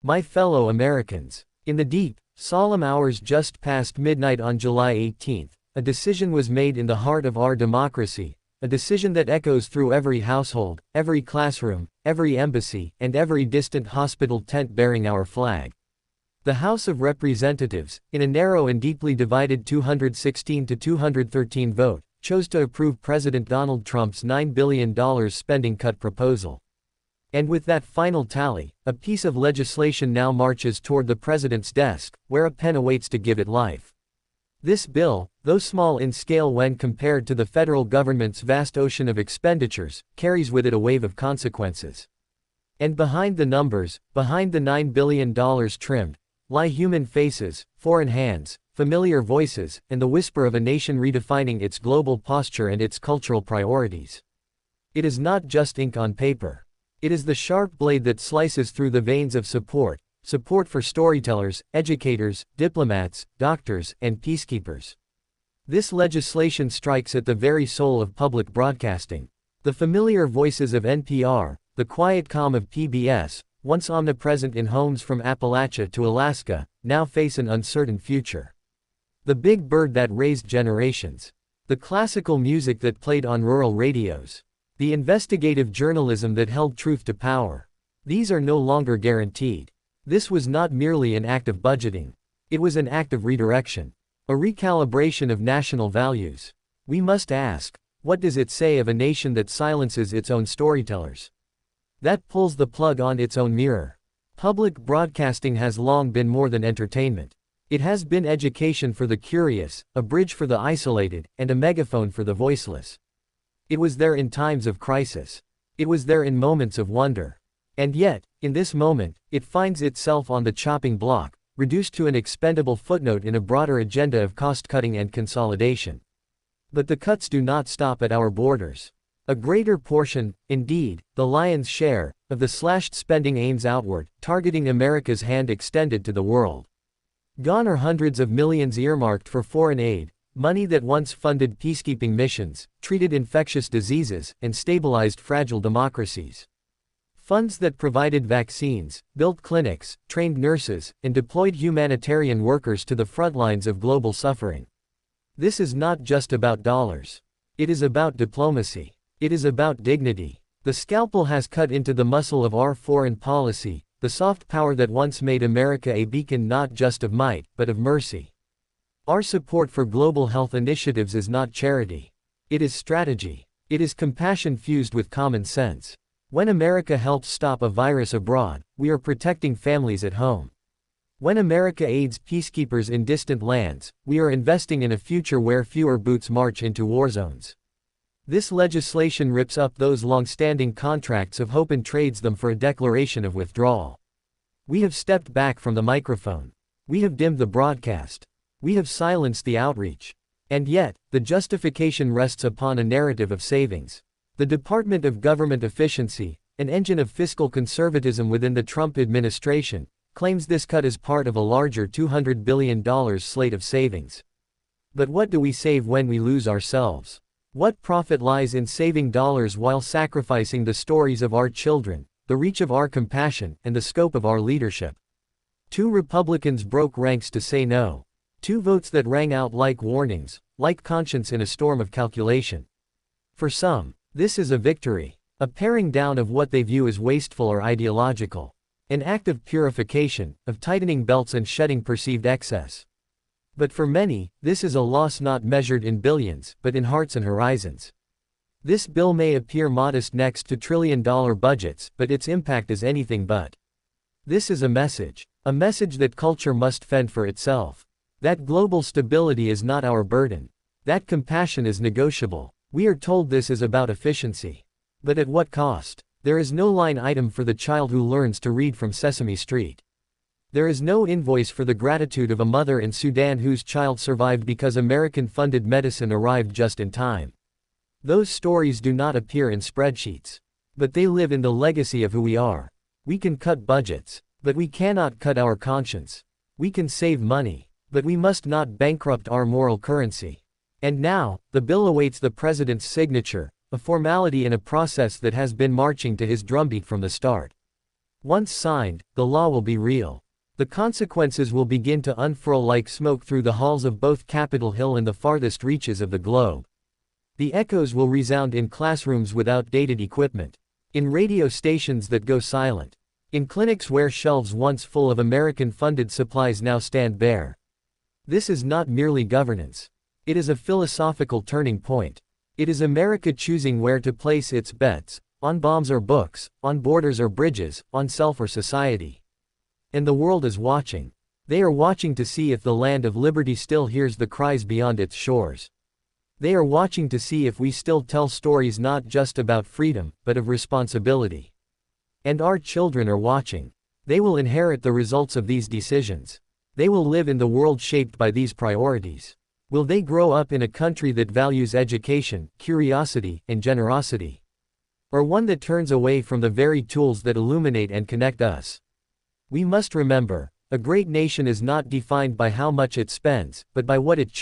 My fellow Americans, in the deep, solemn hours just past midnight on July 18, a decision was made in the heart of our democracy, a decision that echoes through every household, every classroom, every embassy, and every distant hospital tent bearing our flag. The House of Representatives, in a narrow and deeply divided 216 to 213 vote, chose to approve President Donald Trump's $9 billion spending cut proposal. And with that final tally, a piece of legislation now marches toward the president's desk, where a pen awaits to give it life. This bill, though small in scale when compared to the federal government's vast ocean of expenditures, carries with it a wave of consequences. And behind the numbers, behind the $9 billion trimmed, lie human faces, foreign hands, familiar voices, and the whisper of a nation redefining its global posture and its cultural priorities. It is not just ink on paper. It is the sharp blade that slices through the veins of support for storytellers, educators, diplomats, doctors, and peacekeepers. This legislation strikes at the very soul of public broadcasting. The familiar voices of NPR, the quiet calm of PBS, once omnipresent in homes from Appalachia to Alaska, now face an uncertain future. The big bird that raised generations. The classical music that played on rural radios. The investigative journalism that held truth to power. These are no longer guaranteed. This was not merely an act of budgeting. It was an act of redirection. A recalibration of national values. We must ask, what does it say of a nation that silences its own storytellers? That pulls the plug on its own mirror. Public broadcasting has long been more than entertainment. It has been education for the curious, a bridge for the isolated, and a megaphone for the voiceless. It was there in times of crisis. It was there in moments of wonder. And yet, in this moment, it finds itself on the chopping block, reduced to an expendable footnote in a broader agenda of cost-cutting and consolidation. But the cuts do not stop at our borders. A greater portion, indeed, the lion's share, of the slashed spending aims outward, targeting America's hand extended to the world. Gone are hundreds of millions earmarked for foreign aid, money that once funded peacekeeping missions, treated infectious diseases, and stabilized fragile democracies. Funds that provided vaccines, built clinics, trained nurses, and deployed humanitarian workers to the front lines of global suffering. This is not just about dollars. It is about diplomacy. It is about dignity. The scalpel has cut into the muscle of our foreign policy, the soft power that once made America a beacon not just of might, but of mercy. Our support for global health initiatives is not charity. It is strategy. It is compassion fused with common sense. When America helps stop a virus abroad, we are protecting families at home. When America aids peacekeepers in distant lands, we are investing in a future where fewer boots march into war zones. This legislation rips up those long-standing contracts of hope and trades them for a declaration of withdrawal. We have stepped back from the microphone. We have dimmed the broadcast. We have silenced the outreach. And yet, the justification rests upon a narrative of savings. The Department of Government Efficiency, an engine of fiscal conservatism within the Trump administration, claims this cut is part of a larger $200 billion slate of savings. But what do we save when we lose ourselves? What profit lies in saving dollars while sacrificing the stories of our children, the reach of our compassion, and the scope of our leadership? 2 Republicans broke ranks to say no. 2 votes that rang out like warnings, like conscience in a storm of calculation. For some, this is a victory, a paring down of what they view as wasteful or ideological. An act of purification, of tightening belts and shedding perceived excess. But for many, this is a loss not measured in billions, but in hearts and horizons. This bill may appear modest next to trillion-dollar budgets, but its impact is anything but. This is a message that culture must fend for itself. That global stability is not our burden. That compassion is negotiable. We are told this is about efficiency. But at what cost? There is no line item for the child who learns to read from Sesame Street. There is no invoice for the gratitude of a mother in Sudan whose child survived because American-funded medicine arrived just in time. Those stories do not appear in spreadsheets. But they live in the legacy of who we are. We can cut budgets, but we cannot cut our conscience. We can save money, but we must not bankrupt our moral currency. And now, the bill awaits the president's signature, a formality in a process that has been marching to his drumbeat from the start. Once signed, the law will be real. The consequences will begin to unfurl like smoke through the halls of both Capitol Hill and the farthest reaches of the globe. The echoes will resound in classrooms with outdated equipment, in radio stations that go silent, in clinics where shelves once full of American-funded supplies now stand bare. This is not merely governance. It is a philosophical turning point. It is America choosing where to place its bets, on bombs or books, on borders or bridges, on self or society. And the world is watching. They are watching to see if the land of liberty still hears the cries beyond its shores. They are watching to see if we still tell stories not just about freedom, but of responsibility. And our children are watching. They will inherit the results of these decisions. They will live in the world shaped by these priorities. Will they grow up in a country that values education, curiosity, and generosity? Or one that turns away from the very tools that illuminate and connect us? We must remember, a great nation is not defined by how much it spends, but by what it